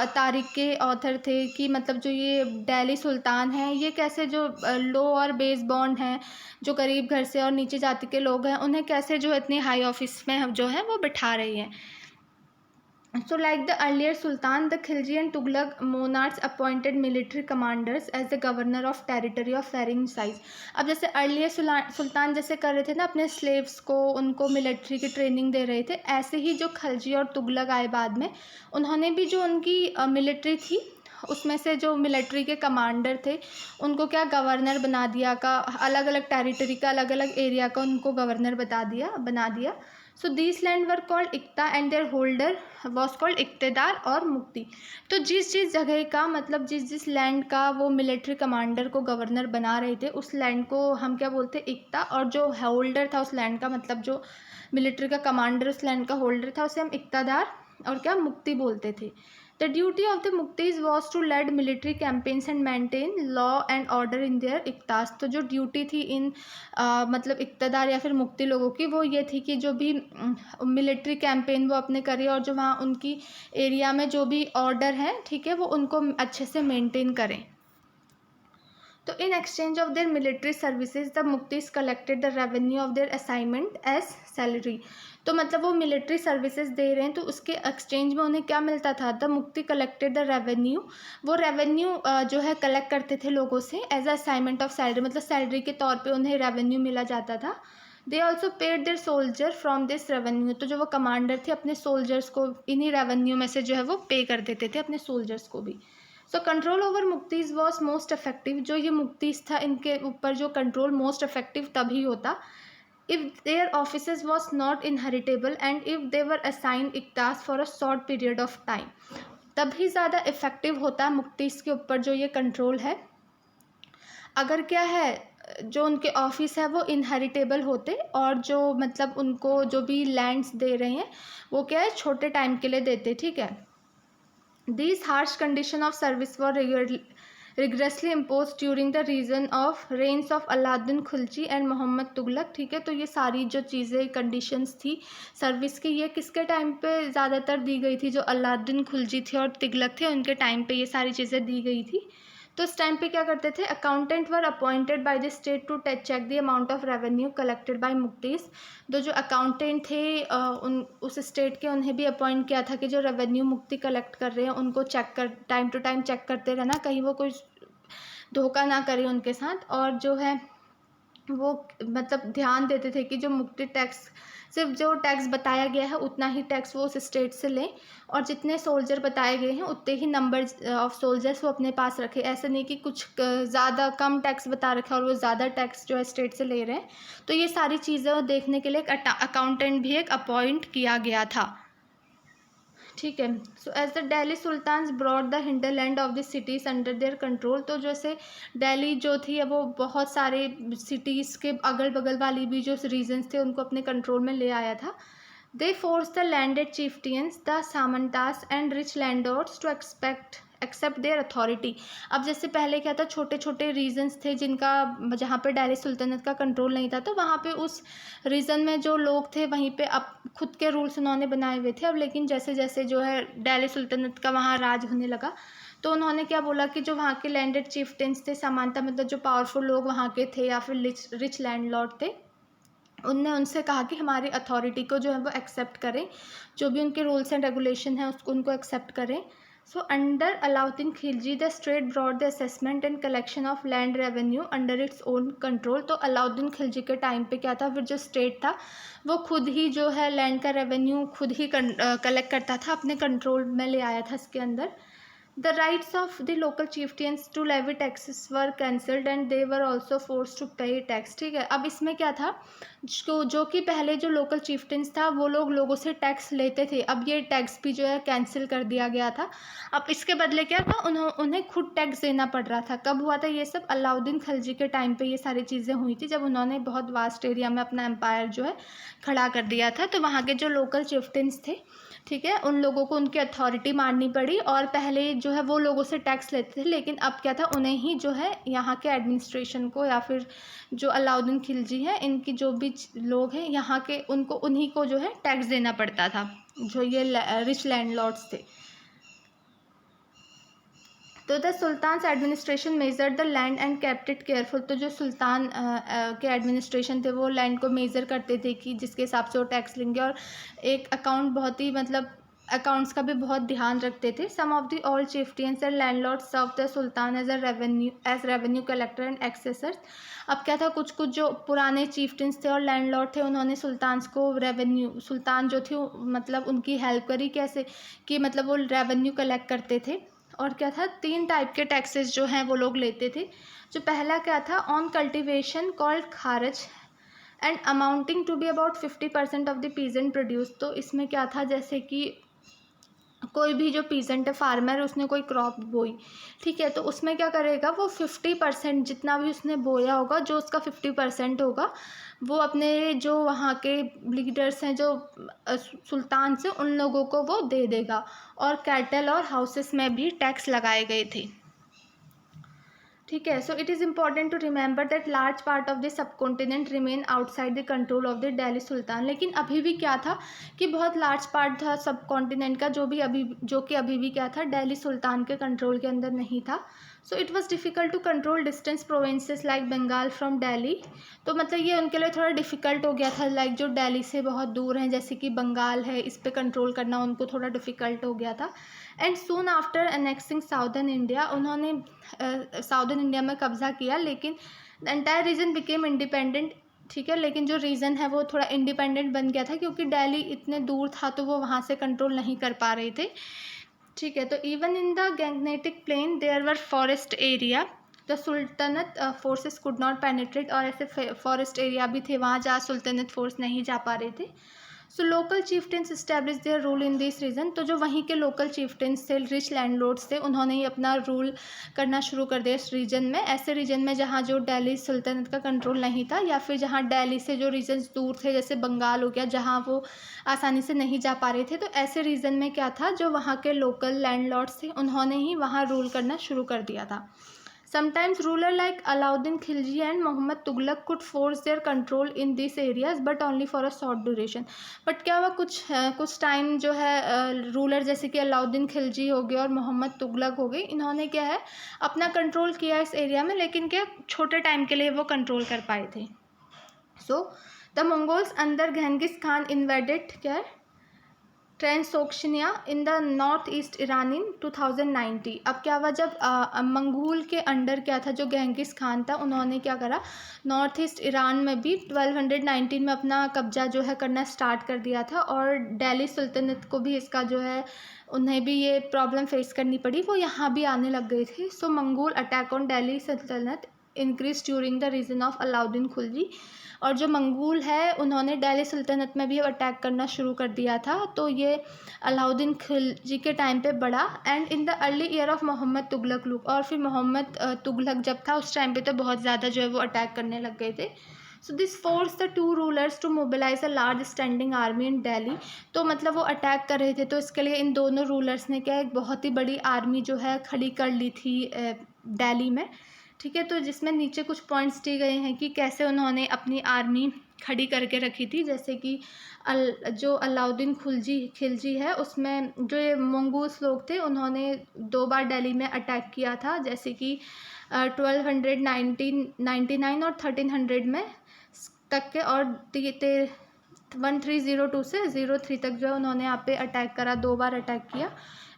तारिक के ऑथर थे कि मतलब जो ये दिल्ली सुल्तान हैं ये कैसे जो लो और बेस बॉन्ड हैं, जो गरीब घर से और नीचे जाति के लोग हैं, उन्हें कैसे जो इतने हाई ऑफिस में हम जो है वो बिठा रही हैं। So like the earlier Sultan, the Khilji and Tughlaq monarchs appointed military commanders as the governor of territory of varying size। अब जैसे अर्लियर सुल्तान जैसे कर रहे थे ना अपने स्लेव्स को, उनको मिलिट्री की ट्रेनिंग दे रहे थे, ऐसे ही जो खलजी और तुगलक आए बाद में, उन्होंने भी जो उनकी मिलिट्री थी उसमें से जो मिलिट्री के कमांडर थे उनको क्या गवर्नर बना दिया, का अलग अलग टेरिटरी का अलग अलग एरिया का उनको गवर्नर बना दिया। So these land were called iqta and their holder was called iqtadar or muqti. तो जिस जगह का मतलब जिस लैंड का वो मिलिट्री कमांडर को गवर्नर बना रहे थे उस लैंड को हम क्या बोलते इक्ता, और जो होल्डर था उस लैंड का मतलब जो मिलिट्री का कमांडर उस लैंड का होल्डर था उसे हम इक्तादार और क्या मुक्ति बोलते थे। The duty of the Muktis was to lead military campaigns and maintain law and order in their इक्तास। तो जो ड्यूटी थी इन मतलब इक्तदार या फिर मुक्ति लोगों की वो ये थी कि जो भी मिलिट्री कैंपेन वो अपने करें और जो वहाँ उनकी एरिया में जो भी ऑर्डर है, ठीक है, वो उनको अच्छे से मेंटेन करें। तो in exchange of their military services the muqtis collected the revenue of their assignment as salary. तो मतलब वो मिलिट्री सर्विसेज दे रहे हैं तो उसके एक्सचेंज में उन्हें क्या मिलता था, the muqti collected the revenue, वो रेवेन्यू जो है कलेक्ट करते थे लोगों से एज असाइनमेंट ऑफ सैलरी, मतलब सैलरी के तौर पे उन्हें रेवेन्यू मिला जाता था। They also paid their soldier from this revenue. तो जो वो कमांडर थे अपने सोल्जर्स को इन्हीं रेवेन्यू में से जो है वो पे कर देते थे अपने सोल्जर्स को भी। So control over muqtis was most effective, जो ये मुक्तीज था इनके ऊपर जो कंट्रोल मोस्ट इफेक्टिव तभी होता if their offices was not inheritable and if they were assigned इक्तास for a short period of time, तभी ज़्यादा इफ़ेक्टिव होता है मुक्तीस के ऊपर जो ये कंट्रोल है। अगर क्या है जो उनके ऑफिस है वो इनहेरिटेबल होते और जो मतलब उनको जो भी लैंड्स दे रहे हैं वो क्या है छोटे टाइम के लिए देते, ठीक है। These harsh condition of service were rigorously imposed during the reigns of Alauddin Khilji and Muhammad Tughlaq, ठीक है। तो ये सारी जो चीज़ें कंडीशंस थी सर्विस की ये किसके टाइम पे ज़्यादातर दी गई थी, जो अलाउद्दीन खिलजी थे और तुगलक थे उनके टाइम पे ये सारी चीज़ें दी गई थी। तो इस टाइम पे क्या करते थे, accountant were appointed by the state to check the amount of revenue collected by muqtis. तो जो अकाउंटेंट थे उस स्टेट के उन्हें भी अपॉइंट किया था कि जो रेवेन्यू मुक्ति कलेक्ट कर रहे हैं उनको टाइम टू टाइम चेक करते रहना, कहीं वो कोई धोखा ना करे उनके साथ। और जो है वो मतलब ध्यान देते थे कि जो मुक्ति टैक्स सिर्फ जो टैक्स बताया गया है उतना ही टैक्स वो उस स्टेट से लें और जितने सोल्जर बताए गए हैं उतने ही नंबर ऑफ सोल्जर्स वो अपने पास रखे। ऐसा नहीं कि कुछ ज़्यादा कम टैक्स बता रखा और वो ज़्यादा टैक्स जो है स्टेट से ले रहे हैं। तो ये सारी चीज़ें देखने के लिए एक अकाउंटेंट भी एक अपॉइंट किया गया था, ठीक है। So as the Delhi sultans brought the hinterland of the cities under their control, तो जैसे दिल्ली जो थी वो बहुत सारे सिटीज़ के अगल बगल वाली भी जो रीजन्स थे उनको अपने कंट्रोल में ले आया था। They force the landed chieftains the samantas and rich landlords to accept their authority. अब जैसे पहले क्या था, छोटे छोटे रीजन्स थे जिनका जहाँ पे दिल्ली सुल्तनत का कंट्रोल नहीं था, तो वहाँ पे उस रीजन में जो लोग थे वहीं पे अब खुद के रूल्स उन्होंने बनाए हुए थे। अब लेकिन जैसे जैसे जो है दिल्ली सुल्तनत का वहाँ राज होने लगा तो उन्होंने क्या बोला कि जो वहाँ के लैंडेड चिफ्टेंस थे, सामान्यतः मतलब जो पावरफुल लोग वहाँ के थे या फिर रिच लैंडलॉर्ड थे, उनने उनसे कहा कि हमारी अथॉरिटी को जो है वो एक्सेप्ट करें, जो भी उनके रूल्स एंड रेगुलेशन है उसको उनको एक्सेप्ट करें। So under Alauddin Khilji the state brought the assessment and collection of land revenue under its own control. तो अलाउद्दीन खिलजी के टाइम पे क्या था, फिर जो स्टेट था वो खुद ही जो है लैंड का रेवेन्यू खुद ही कलेक्ट करता था, अपने कंट्रोल में ले आया था इसके अंदर। The rights of the local chieftains to levy taxes were cancelled and they were also forced to pay tax, ठीक है। अब इसमें क्या था, जो कि पहले जो लोकल चिफ्टेंस था वो लोगों से टैक्स लेते थे, अब ये टैक्स भी जो है कैंसिल कर दिया गया था। अब इसके बदले क्या था, उन्हें खुद टैक्स देना पड़ रहा था। कब हुआ था ये सब, अलाउद्दीन खिलजी के टाइम पे ये सारी चीज़ें हुई थी, जब उन्होंने बहुत वास्ट एरिया में अपना एम्पायर जो है खड़ा कर दिया था। तो वहाँ के जो लोकल चिफ्टेंस थे, ठीक है, उन लोगों को उनकी अथॉरिटी माननी पड़ी और पहले जो है वो लोगों से टैक्स लेते थे, लेकिन अब क्या था, उन्हें ही जो है यहाँ के एडमिनिस्ट्रेशन को या फिर जो अलाउद्दीन खिलजी है इनकी जो भी लोग हैं यहाँ के उनको उन्हीं को जो है टैक्स देना पड़ता था, जो ये रिच लैंडलॉर्ड्स थे। तो the sultans administration measure the land and kept it careful. तो जो सुल्तान के एडमिनिस्ट्रेशन थे वो लैंड को मेज़र करते थे कि जिसके हिसाब से वो टैक्स लेंगे, और एक अकाउंट बहुत ही मतलब अकाउंट्स का भी बहुत ध्यान रखते थे। Some of the all chieftains and landlord serve the sultan as revenue collector and assessor. अब क्या था, कुछ कुछ जो पुराने चीफ्टियंस थे और लैंडलॉर्ड थे उन्होंने सुल्तान्स को सुल्तान जो थे मतलब उनकी हेल्प करी, कैसे कि मतलब वो रेवेन्यू कलेक्ट करते थे। और क्या था, 3 टाइप के टैक्सेस जो हैं वो लोग लेते थे। जो पहला क्या था, on cultivation called kharaj and amounting to be about 50% of the peasant produce. तो इसमें क्या था, जैसे कि कोई भी जो पीजेंट है, फार्मर है, उसने कोई क्रॉप बोई, ठीक है, तो उसमें क्या करेगा वो 50% जितना भी उसने बोया होगा, जो उसका 50% होगा वो अपने जो वहाँ के लीडर्स हैं जो सुल्तान से, उन लोगों को वो दे देगा। और कैटल और हाउसेस में भी टैक्स लगाए गए थे, ठीक है। So it is important to remember that large part of the subcontinent remain outside the control of the Delhi sultan. लेकिन अभी भी क्या था कि बहुत लार्ज पार्ट था सब कॉन्टिनेंट का जो कि अभी भी क्या था, दिल्ली सुल्तान के कंट्रोल के अंदर नहीं था। So it was difficult to control distance provinces like Bengal from Delhi. तो मतलब ये उनके लिए थोड़ा डिफ़िकल्ट हो गया था, लाइक जो दिल्ली से बहुत दूर हैं जैसे कि बंगाल है, इस पर कंट्रोल करना उनको थोड़ा डिफ़िकल्ट हो गया था। And soon after annexing southern India, उन्होंने साउदर्न इंडिया में कब्ज़ा किया, लेकिन the entire region became independent, ठीक है। लेकिन जो रीजन है वो थोड़ा इंडिपेंडेंट बन गया था क्योंकि दिल्ली इतने दूर था तो वो वहाँ से कंट्रोल नहीं कर पा रहे थे। ठीक है। तो even in the Gangetic plain there were forest area, the sultanate forces could not penetrate, और ऐसे फॉरेस्ट एरिया भी थे वहाँ जहाँ सुल्तनत फोर्स नहीं जा पा रहे थे। So local chieftains establish their rule in this region, तो जो वहीं के लोकल चीफ्टेंस थे, रिच लैंडलॉर्ड्स थे, उन्होंने ही अपना रूल करना शुरू कर दिया इस रीजन में, ऐसे रीजन में जहाँ जो दिल्ली सुल्तनत का कंट्रोल नहीं था, या फिर जहाँ दिल्ली से जो रीजन्स दूर थे जैसे बंगाल हो गया, जहाँ वो आसानी से नहीं जा पा रहे थे, तो ऐसे रीजन में क्या था, जो वहाँ के लोकल लैंडलॉर्ड्स थे उन्होंने ही वहाँ रूल करना शुरू कर दिया था। Sometimes ruler like Alauddin Khilji and Muhammad Tughlaq could force their control in these areas but only for a short duration. But क्या हुआ, कुछ टाइम जो है रूलर जैसे कि अलाउद्दीन खिलजी हो गए और मोहम्मद तुगलक हो गए, इन्होंने क्या है अपना कंट्रोल किया इस एरिया में, लेकिन क्या छोटे टाइम के लिए वो कंट्रोल कर पाए थे। So the Mongols under Genghis Khan invaded क्या है Transoxiana in the north east Iran in 2090। अब क्या हुआ, जब मंगोल के अंडर क्या था, जो गेंगिस खान था, उन्होंने क्या करा, नॉर्थ ईस्ट ईरान में भी 1219 में अपना कब्जा जो है करना स्टार्ट कर दिया था, और दिल्ली सुल्तनत को भी इसका जो है उन्हें भी ये प्रॉब्लम फेस करनी पड़ी, वो यहाँ भी आने लग गए थे। So Mongol attack on Delhi sultanate increase during the reason of Alauddin Khilji, और जो मंगोल है उन्होंने दिल्ली सुल्तनत में भी अटैक करना शुरू कर दिया था, तो ये अलाउद्दीन खिलजी के टाइम पे बढ़ा। And in the early year of Muhammad Tughlaq look, और फिर मोहम्मद तुगलक जब था उस टाइम पे तो बहुत ज़्यादा जो है वो अटैक करने लग गए थे। So this force the two rulers to mobilise a large standing army in Delhi, तो मतलब वो अटैक कर रहे थे, तो इसके लिए इन दोनों रूलर्स ने क्या एक बहुत ही बड़ी आर्मी जो है खड़ी कर ली थी दिल्ली में। ठीक है, तो जिसमें नीचे कुछ पॉइंट्स दिए गए हैं कि कैसे उन्होंने अपनी आर्मी खड़ी करके रखी थी, जैसे कि जो अलाउद्दीन खिलजी है उसमें जो ये मंगूस लोग थे उन्होंने 2 बार दिल्ली में अटैक किया था, जैसे कि 1299 और 1300 में तक के, और 1302 से 03 तक जो है उन्होंने यहाँ पे अटैक करा, 2 बार अटैक किया।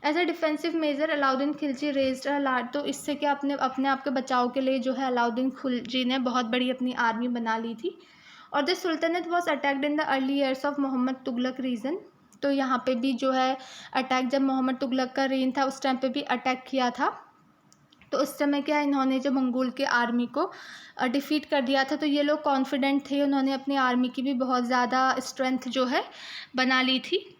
As a defensive measure Alauddin Khilji raised a large, तो इससे क्या अपने आप के बचाव के लिए जो है अलाउद्दीन खिलजी ने बहुत बड़ी अपनी आर्मी बना ली थी। और the sultanate was attacked in the early years of Muhammad Tughlaq reign, तो यहाँ पे भी जो है अटैक, जब मोहम्मद तुगलक का रेन था उस टाइम पे भी अटैक किया था, तो उस समय क्या इन्होंने जो मंगोल के आर्मी को डिफ़ीट कर दिया था, तो ये लोग कॉन्फिडेंट थे, उन्होंने अपनी आर्मी की भी बहुत ज़्यादा स्ट्रेंथ जो है बना ली थी।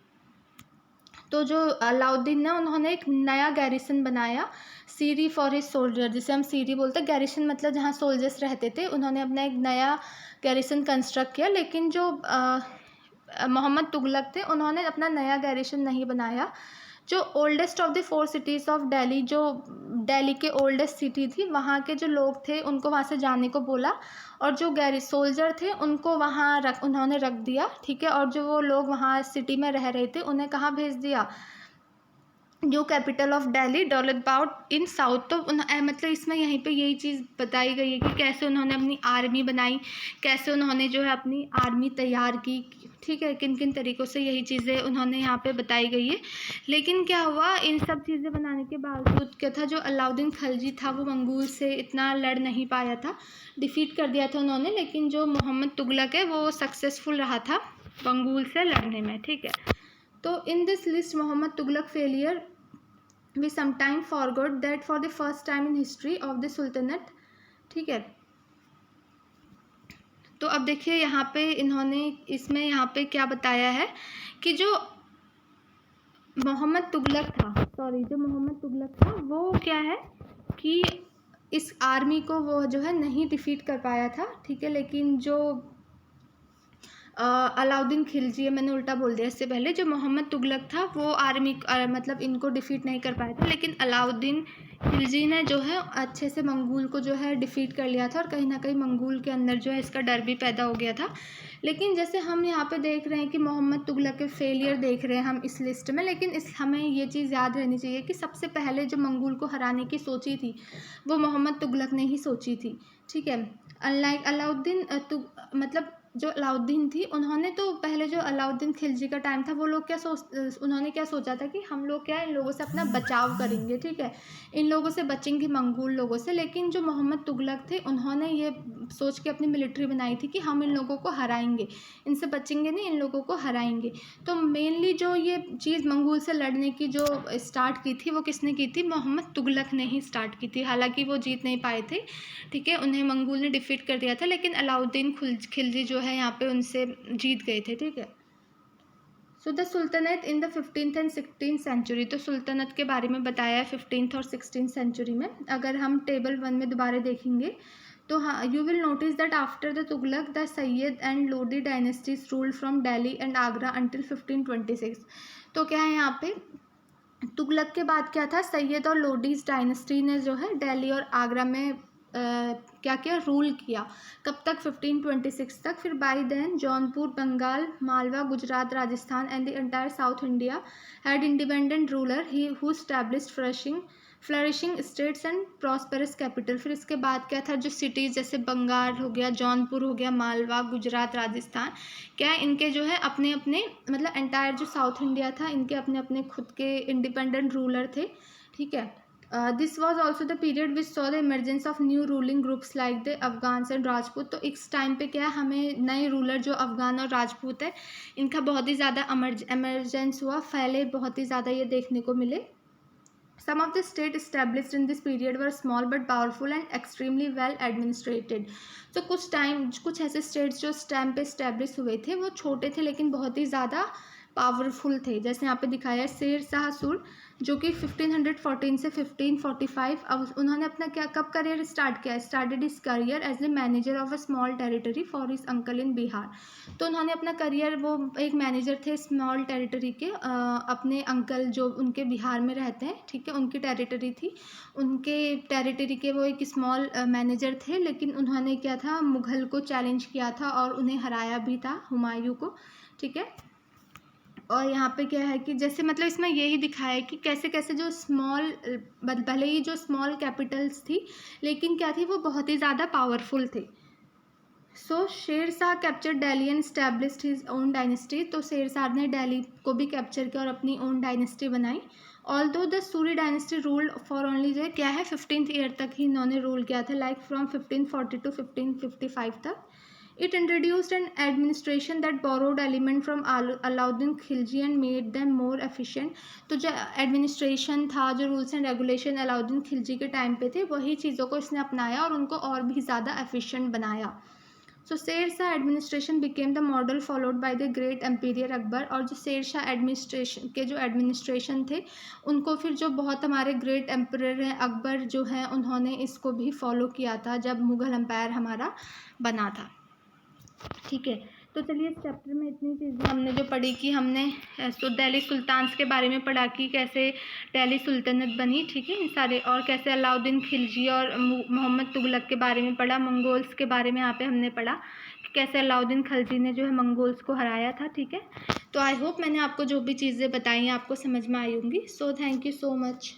तो जो अलाउद्दीन ने उन्होंने एक नया गैरिसन बनाया, सीरी फॉर हिज सोल्जर, जिसे हम सीरी बोलते हैं, गैरिसन मतलब जहाँ सोल्जर्स रहते थे, उन्होंने अपना एक नया गैरिसन कंस्ट्रक्ट किया। लेकिन जो मोहम्मद तुगलक थे उन्होंने अपना नया गैरिसन नहीं बनाया, जो oldest of the 4 cities of Delhi, जो दिल्ली के ओल्डेस्ट सिटी थी, वहाँ के जो लोग थे उनको वहाँ से जाने को बोला, और जो सोल्जर थे उनको वहाँ उन्होंने रख दिया। ठीक है, और जो वो लोग वहाँ सिटी में रह रहे थे उन्हें कहाँ भेज दिया, new capital of Delhi Daulatabad in south. तो मतलब इसमें यहीं पे यही चीज़ बताई गई है कि कैसे उन्होंने अपनी आर्मी बनाई, कैसे उन्होंने जो है अपनी आर्मी तैयार की। ठीक है, किन किन तरीक़ों से, यही चीज़ें उन्होंने यहाँ पे बताई गई है। लेकिन क्या हुआ, इन सब चीज़ें बनाने के बावजूद क्या था, जो अलाउद्दीन खिलजी था वो मंगोल से इतना लड़ नहीं पाया था, डिफ़ीट कर दिया था उन्होंने। लेकिन जो मोहम्मद तुगलक है वो सक्सेसफुल रहा था मंगोल से लड़ने में। ठीक है, तो in this list Muhammad Tughlaq failure we sometime forgot that for the first time in history of the sultanate। ठीक है, तो अब देखिए यहाँ पे इन्होंने इसमें यहाँ पे क्या बताया है कि जो मोहम्मद तुगलक था वो क्या है कि इस आर्मी को वो जो है नहीं डिफीट कर पाया था। ठीक है, लेकिन जो अलाउद्दीन खिलजी है, मैंने उल्टा बोल दिया इससे पहले, जो मोहम्मद तुगलक था वो आर्मी मतलब इनको डिफ़ीट नहीं कर पाया था, लेकिन अलाउद्दीन खिलजी ने जो है अच्छे से मंगोल को जो है डिफ़ीट कर लिया था, और कहीं ना कहीं मंगोल के अंदर जो है इसका डर भी पैदा हो गया था। लेकिन जैसे हम यहाँ पे देख रहे हैं कि मोहम्मद तुगलक के फेलियर देख रहे हैं हम इस लिस्ट में, लेकिन हमें ये चीज़ याद रहनी चाहिए कि सबसे पहले जो मंगोल को हराने की सोची थी वो मोहम्मद तुगलक ने ही सोची थी। ठीक है, अनलाइक अलाउद्दीन मतलब जो अलाउद्दीन थी, उन्होंने तो पहले जो अलाउद्दीन खिलजी का टाइम था, वो लोग उन्होंने क्या सोचा था कि हम लोग क्या इन लोगों से अपना बचाव करेंगे, ठीक है, इन लोगों से बचेंगे, मंगोल लोगों से। लेकिन जो मोहम्मद तुगलक थे, उन्होंने ये सोच के अपनी मिलिट्री बनाई थी कि हम इन लोगों को हराएंगे, इनसे बचेंगे नहीं, इन लोगों को हराएंगे। तो मेनली जो ये चीज़ मंगोल से लड़ने की जो स्टार्ट की थी, वो किसने की थी? मोहम्मद तुगलक ने ही स्टार्ट की थी। हालांकि वो जीत नहीं पाए थे, ठीक है, उन्हें मंगोल ने डिफीट कर दिया था, लेकिन अलाउद्दीन खिलजी जो है यहाँ पे उनसे जीत गए थे, ठीक है। So the sultanate in the 15th and 16th century, तो सुल्तनत के बारे में बताया है 15th और 16th सेंचुरी में। अगर हम टेबल 1 में दोबारा देखेंगे तो हाँ, you will notice that after the Tughlaq the Syed and Lodi dynasties ruled from Delhi and Agra until 1526। तो क्या है यहाँ पे, तुगलक के बाद क्या था, सैयद और लोडीज डायनेस्टी ने जो है दिल्ली और आगरा में क्या किया, रूल किया। कब तक? 1526 तक। फिर by then Jaunpur, Bengal, Malwa, Gujarat, Rajasthan and the entire south India had independent ruler ही who established flourishing states and prosperous capital. फिर इसके बाद क्या था, जो सिटीज़ जैसे बंगाल हो गया, जौनपुर हो गया, मालवा, गुजरात, राजस्थान, क्या है, इनके जो है अपने अपने, मतलब एंटायर जो साउथ इंडिया था, इनके अपने अपने खुद के इंडिपेंडेंट रूलर थे, ठीक है। This was also the period which saw the emergence of new ruling groups like the Afghans and Rajput. तो इस टाइम पे क्या है, हमें नए रूलर जो अफगान और राजपूत है, इनका बहुत ही ज़्यादा एमरजेंस हुआ, फैले बहुत ही ज़्यादा ये देखने को मिले। Some of the states established in this period were small but powerful and extremely well administrated. तो कुछ ऐसे states जो इस टाइम पे इस्टेब्लिश हुए थे, वो छोटे थे लेकिन बहुत ही ज़्यादा पावरफुल थे। जैसे यहाँ पे दिखाया है शेर शाह सूरी, जो कि 1514 से 1545, अब उन्होंने अपना क्या, कब करियर स्टार्ट किया? Started his career as a manager of a small territory for his uncle in Bihar. तो उन्होंने अपना करियर, वो एक मैनेजर थे स्मॉल टेरिटरी के, अपने अंकल जो उनके बिहार में रहते हैं, ठीक है, उनकी टेरिटरी थी, उनके टेरिटरी के वो एक स्मॉल मैनेजर थे। लेकिन उन्होंने क्या था, मुग़ल को चैलेंज किया था और उन्हें हराया भी था, हुमायूं को, ठीक है। और यहाँ पे क्या है कि जैसे मतलब इसमें यही दिखाया है कि कैसे कैसे जो स्मॉल, भले ही जो स्मॉल कैपिटल्स थी, लेकिन क्या थी, वो बहुत ही ज़्यादा पावरफुल थे। सो Sher Shah capture Delhi and established his own dynasty. तो शेर शाह ने दिल्ली को भी कैप्चर किया और अपनी ओन डायनेस्टी बनाई। Although the Suri dynasty ruled for only, जो क्या है, 15th ईयर तक ही इन्होंने रूल किया था, लाइक फ्रॉम 1540 टू 1555 तक। It introduced an administration that borrowed element from Alauddin Khilji and made them more efficient. तो जो एडमिनिस्ट्रेशन था, जो rules and regulation Alauddin Khilji के टाइम पे थे, वही चीज़ों को इसने अपनाया और उनको और भी ज़्यादा एफिशिएंट बनाया। So Sher Shah administration became the model followed by the great emperor Akbar. और जो शेर शाह एडमिनिस्ट्रेशन के जो एडमिनिस्ट्रेशन थे, उनको फिर जो बहुत हमारे ग्रेट एम्परर हैं अकबर जो हैं, उन्होंने इसको भी फॉलो किया था जब मुग़ल एम्पायर हमारा बना था, ठीक है। तो चलिए, इस चैप्टर में इतनी चीज़ें हमने जो पढ़ी कि हमने दिल्ली सुल्तान्स के बारे में पढ़ा कि कैसे दिल्ली सुल्तनत बनी, ठीक है, सारे, और कैसे अलाउद्दीन खिलजी और मोहम्मद तुगलक के बारे में पढ़ा, मंगोल्स के बारे में यहाँ पे हमने पढ़ा कि कैसे अलाउद्दीन खिलजी ने जो है मंगोल्स को हराया था, ठीक है। तो आई होप मैंने आपको जो भी चीज़ें बताई हैं आपको समझ में आई होंगी। So thank you so much.